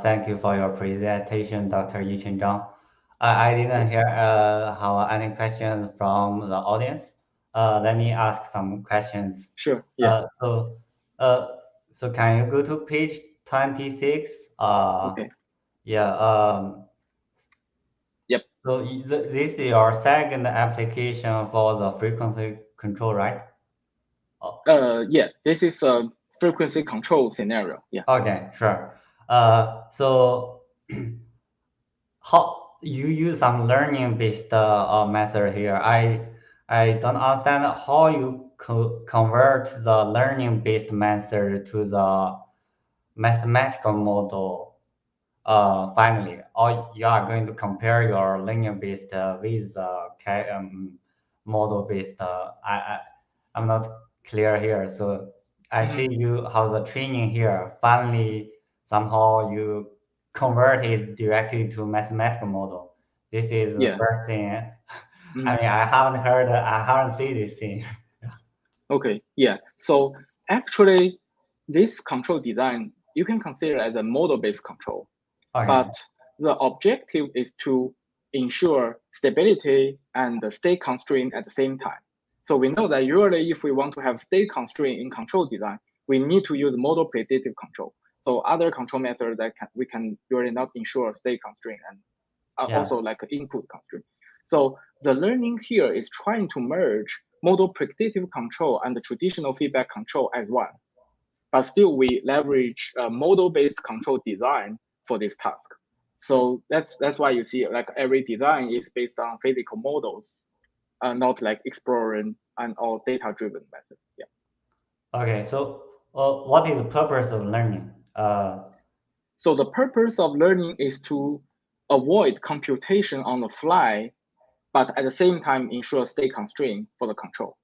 Thank you for your presentation, Dr. Yichen Zhang. I didn't hear have any questions from the audience. Let me ask some questions. Sure. Yeah. Uh, so can you go to page 26? Okay. Yeah. Yep. So this is your second application for the frequency control, right? Yeah. This is a frequency control scenario. Yeah. Okay, sure. So how you use some learning-based method here? I don't understand how you convert the learning-based method to the mathematical model. Finally, or you are going to compare your linear-based with model-based. I'm not clear here. So I see you have the training here. Finally, somehow you convert it directly to mathematical model. This is the Yeah. first thing. I mean, I haven't seen this thing. Okay. Yeah. So actually, this control design you can consider as a model-based control. Okay. But the objective is to ensure stability and the state constraint at the same time. So we know that usually if we want to have state constraint in control design, we need to use model predictive control. So other control methods that we can usually not ensure state constraint and also like input constraint. So the learning here is trying to merge model predictive control and the traditional feedback control as one. But still we leverage model-based control design for this task. So that's why you see like every design is based on physical models, not like exploring and or data-driven method. Yeah. Okay. So what is the purpose of learning? So the purpose of learning is to avoid computation on the fly, but at the same time ensure state constraint for the control.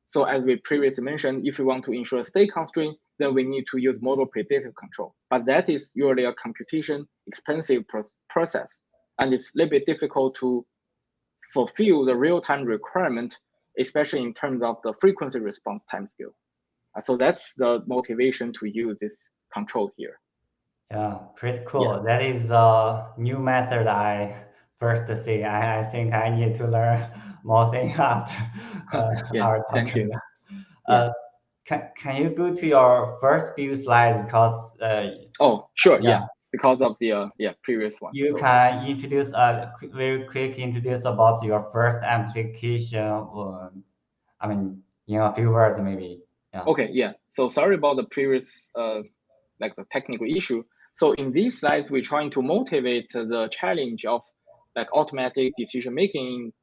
So as we previously mentioned, if we want to ensure state constraint, then we need to use model predictive control. But that is usually a computation expensive process. And it's a little bit difficult to fulfill the real-time requirement, especially in terms of the frequency response timescale. So that's the motivation to use this control here. Yeah, pretty cool. Yeah. That is a new method I first see. I think I need to learn more things after Yeah, our talk. thank you. Uh, can you go to your first few slides because oh, sure, yeah, because of the previous one. You can introduce very quick introduce about your first application. I mean, in a few words, maybe. Yeah. Okay, yeah. So sorry about the previous like the technical issue. So in these slides, we're trying to motivate the challenge of like automatic decision making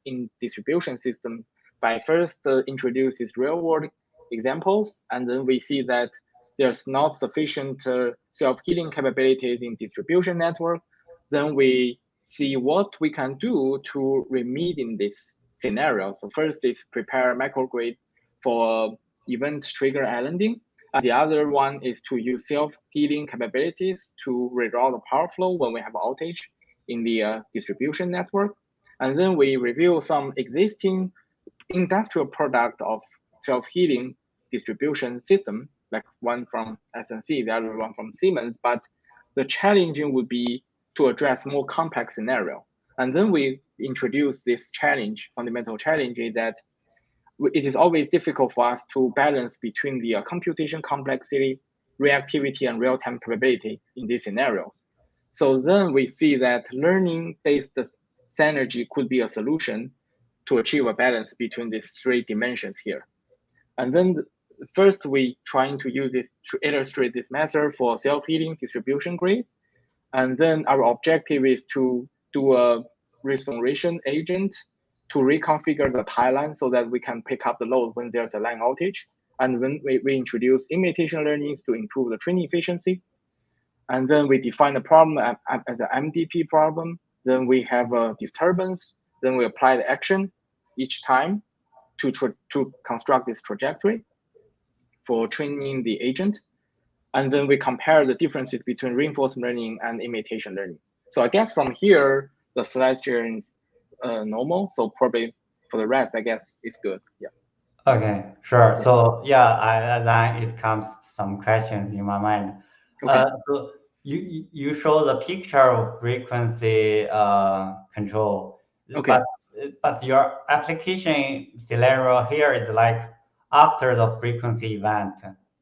in distribution system by first introduce these real world examples, and then we see that there's not sufficient self-healing capabilities in distribution network. Then we see what we can do to remedy this scenario. So first is prepare microgrid for event trigger islanding. And the other one is to use self-healing capabilities to reroute the power flow when we have outage in the distribution network. And then we review some existing industrial product of self-healing distribution system, like one from SNC, the other one from Siemens. But the challenging would be to address more complex scenario. And then we introduce this challenge, fundamental challenge is that it is always difficult for us to balance between the computation complexity, reactivity, and real-time capability in these scenarios. So then we see that learning-based synergy could be a solution to achieve a balance between these three dimensions here. And then first we trying to use this to illustrate this method for self-healing distribution grids. And then our objective is to do a restoration agent to reconfigure the timeline so that we can pick up the load when there's a line outage. And when we introduce imitation learnings to improve the training efficiency. And then we define the problem as an MDP problem. Then we have a disturbance. Then we apply the action each time to construct this trajectory. for training the agent. And then we compare the differences between reinforcement learning and imitation learning. So I guess from here, the slide sharing is normal. So probably for the rest, I guess it's good. Yeah. Okay, sure. So yeah, then it comes some questions in my mind. Okay. So you show the picture of frequency control, Okay. but your application scenario here is like after the frequency event,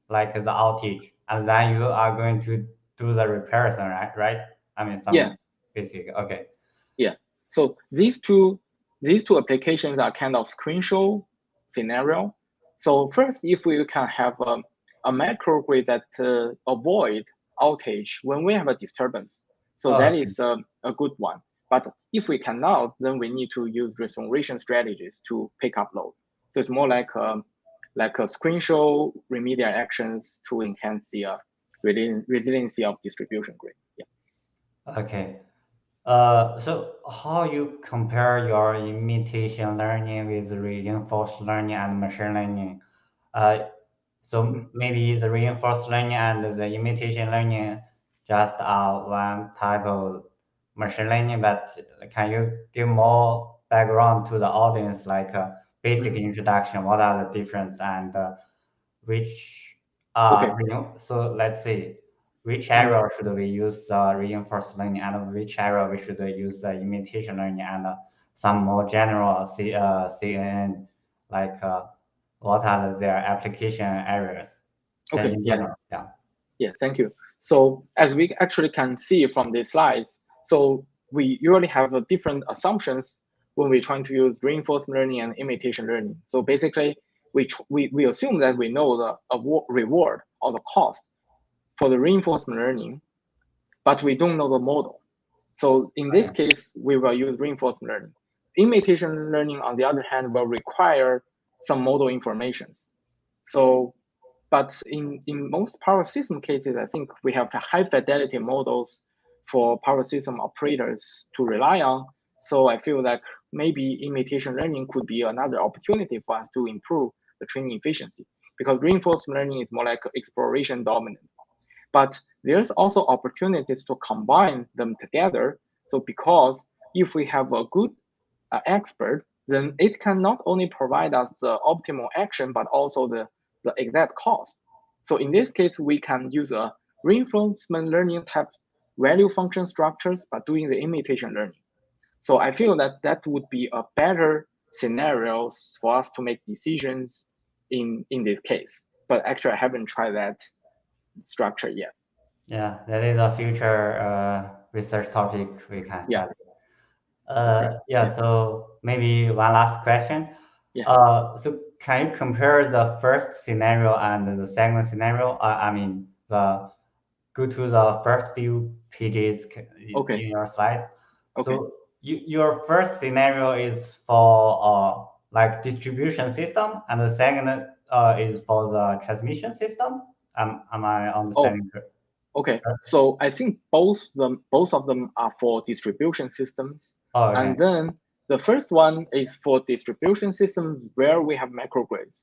like the outage, and then you are going to do the repairs, right? Right? I mean, some basic. Okay. Yeah. So these two applications are kind of screenshot scenario. So first, if we can have a microgrid that avoid outage when we have a disturbance, so that is a good one. But if we cannot, then we need to use restoration strategies to pick up load. So it's more like a screenshot remedial actions to enhance the resiliency of distribution grid. Yeah. Okay. So how you compare your imitation learning with reinforced learning and machine learning? So maybe the reinforced learning and the imitation learning just are one type of machine learning, but can you give more background to the audience, like a basic introduction? What are the difference and which so let's see which area should we use reinforced learning and which area we should use imitation learning and some more general CNN, like what are their application areas in general. Yeah, thank you. So as we actually can see from these slides, so we usually have different assumptions when we're trying to use reinforcement learning and imitation learning. So basically, we assume that we know the reward or the cost for the reinforcement learning, but we don't know the model. So in this case, we will use reinforcement learning. Imitation learning, on the other hand, will require some model information. So, but in most power system cases, I think we have high fidelity models for power system operators to rely on. So I feel like maybe imitation learning could be another opportunity for us to improve the training efficiency, because reinforcement learning is more like exploration dominant. But there's also opportunities to combine them together. So because if we have a good expert, then it can not only provide us the optimal action, but also the exact cost. So in this case, we can use a reinforcement learning type value function structures, but doing the imitation learning. So I feel that that would be a better scenarios for us to make decisions in this case. But actually, I haven't tried that structure yet. Yeah, that is a future research topic we can study. So maybe one last question. So can you compare the first scenario and the second scenario? I mean, go to the first few pages in your slides. So your first scenario is for like distribution system, and the second is for the transmission system. Am I understanding correct? Okay, so I think both of them are for distribution systems. And then the first one is for distribution systems where we have microgrids.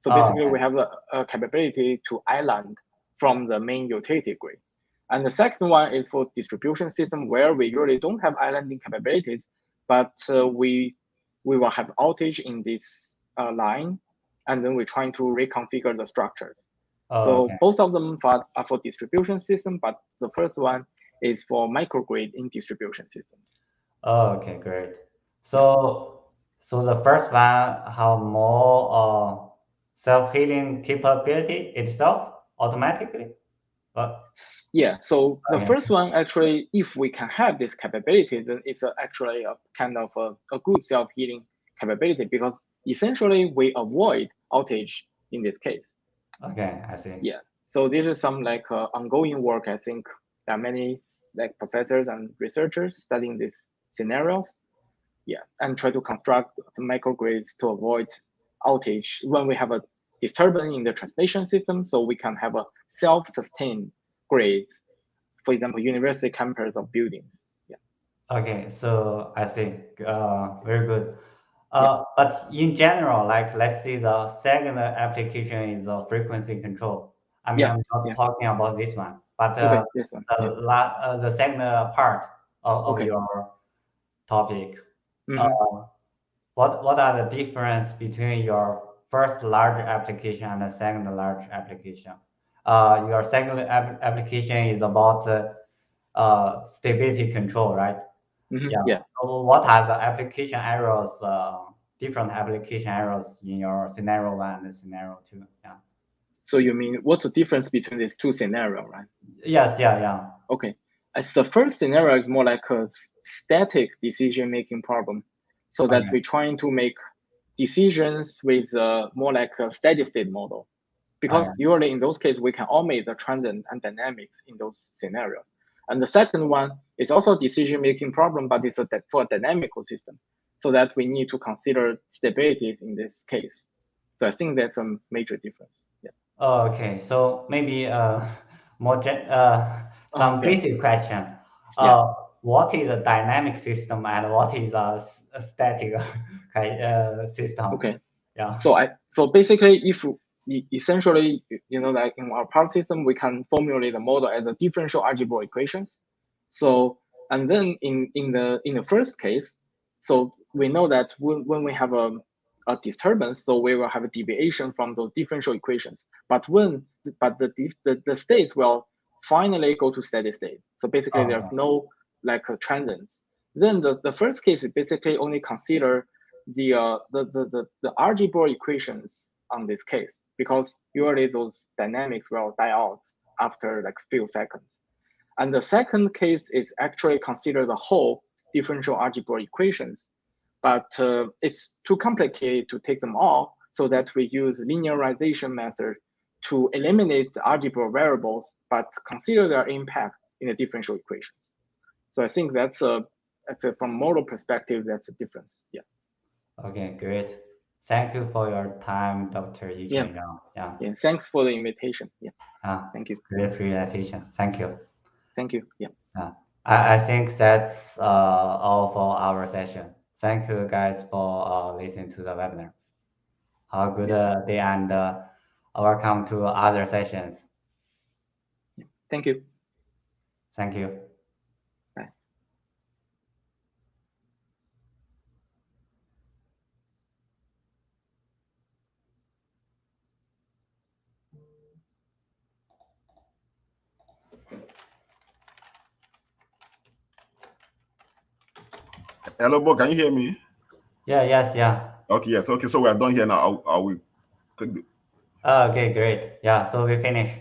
So basically, we have a capability to island from the main utility grid. And the second one is for distribution system where we really don't have islanding capabilities, but we will have outage in this line, and then we're trying to reconfigure the structures. So both of them are for distribution system, but the first one is for microgrid in distribution systems. Okay, great. So the first one have more self-healing capability itself automatically? Yeah, so the first one, actually, if we can have this capability, then it's actually a kind of a good self-healing capability, because essentially we avoid outage in this case. Okay, I see. Yeah, so this is some like ongoing work. I think there are many like professors and researchers studying these scenarios. Yeah, and try to construct the microgrids to avoid outage when we have a disturbance in the transmission system, so we can have a self-sustained grid, for example, university campus or buildings. Yeah. Okay, so I see. Very good. But in general, like let's say the second application is frequency control. I mean, I'm not talking about this one, but this one. the second part of your topic. What are the difference between your first large application and the second large application? Your second application is about stability control, right? So what are the application errors? Different application errors in your scenario 1 and scenario 2? Yeah. So you mean what's the difference between these two scenarios, right? Yes. Yeah. Okay. As the first scenario is more like a static decision-making problem, so that we're trying to make decisions with more like a steady-state model. Because usually in those cases, we can automate the transient and dynamics in those scenarios. And the second one is also a decision-making problem, but it's for a dynamical system, so that we need to consider stabilities in this case. So I think that's a major difference. Yeah. Oh, okay. So maybe some basic question. What is a dynamic system and what is a static system? Okay. Yeah. So basically, if essentially, like in our power system, we can formulate the model as a differential algebra equations. So, and then in the first case, so we know that when we have a disturbance, so we will have a deviation from those differential equations. But the states will finally go to steady state. So basically, there's no like a transient. Then the first case is basically only consider the algebra equations on this case, because usually those dynamics will die out after like few seconds. And the second case is actually consider the whole differential algebra equations, but it's too complicated to take them all, so that we use linearization method to eliminate the algebra variables, but consider their impact in the differential equations. So I think that's from model perspective, that's a difference. Yeah. Okay, great. Thank you for your time, Dr. Yichen. Yeah. Thanks for the invitation. Yeah. Thank you. Great presentation. Thank you. Thank you. Yeah. I think that's all for our session. Thank you guys for listening to the webinar. Have a good day and welcome to other sessions. Thank you. Thank you. Bye. Hello, Bo, can you hear me? Yeah. Okay, yes. Okay, so we are done here now. Are we? Okay, great. Yeah, so we finished.